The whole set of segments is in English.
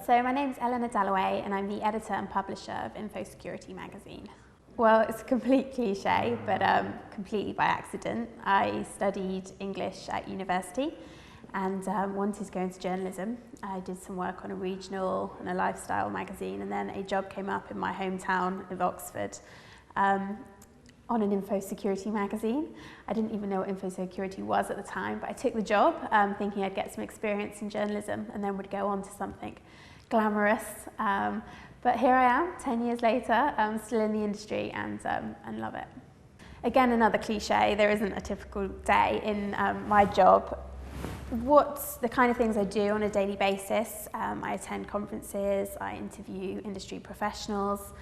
So my name is Eleanor Dallaway and I'm the editor and publisher of InfoSecurity magazine. Well, it's a complete cliche, but completely by accident. I studied English at university and wanted to go into journalism. I did some work on a regional and a lifestyle magazine, and then a job came up in my hometown of Oxford on an InfoSecurity magazine. I didn't even know what InfoSecurity was at the time, but I took the job thinking I'd get some experience in journalism and then would go on to something glamorous. But here I am, 10 years later, still in the industry and love it. Again, another cliche, there isn't a typical day in my job. What's the kind of things I do on a daily basis? I attend conferences, I interview industry professionals,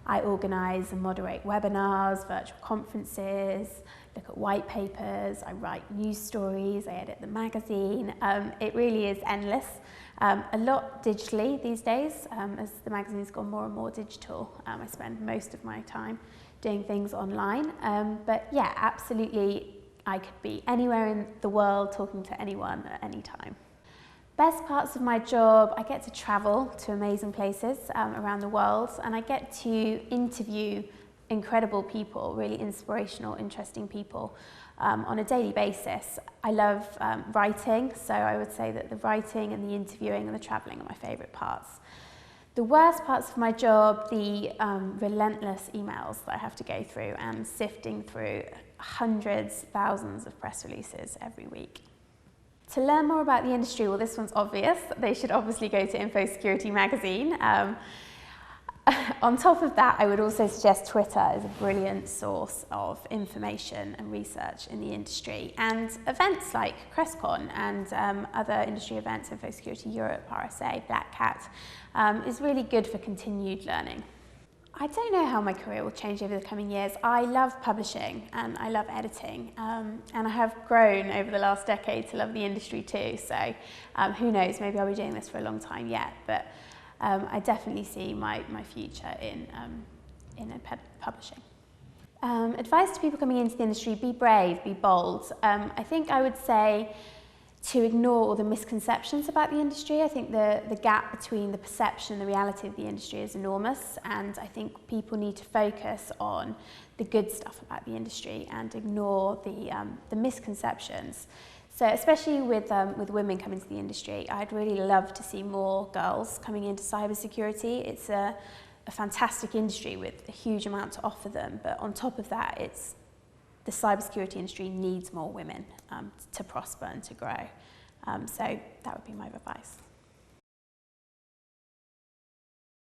I organise and moderate webinars, virtual conferences, look at white papers, I write news stories, I edit the magazine. It really is endless. A lot digitally these days, as the magazine's gone more and more digital. I spend most of my time doing things online. But yeah, absolutely, I could be anywhere in the world talking to anyone at any time. Best parts of my job, I get to travel to amazing places around the world, and I get to interview incredible people, really inspirational, interesting people on a daily basis. I love writing, so I would say that the writing and the interviewing and the travelling are my favourite parts. The worst parts of my job, the relentless emails that I have to go through and sifting through hundreds, thousands of press releases every week. To learn more about the industry, well, this one's obvious. They should obviously go to InfoSecurity magazine. On top of that, I would also suggest Twitter is a brilliant source of information and research in the industry, and events like CREST and other industry events, InfoSecurity Europe, RSA, Black Cat, is really good for continued learning. I don't know how my career will change over the coming years. I love publishing and I love editing, and I have grown over the last decade to love the industry too, so who knows, maybe I'll be doing this for a long time yet, but I definitely see my future in publishing. Advice to people coming into the industry: be brave, be bold. I think I would say to ignore all the misconceptions about the industry. I think the gap between the perception and the reality of the industry is enormous, and I think people need to focus on the good stuff about the industry and ignore the misconceptions. So especially with women coming to the industry, I'd really love to see more girls coming into cybersecurity. It's a fantastic industry with a huge amount to offer them, but on top of that, the cybersecurity industry needs more women to prosper and to grow. So that would be my advice.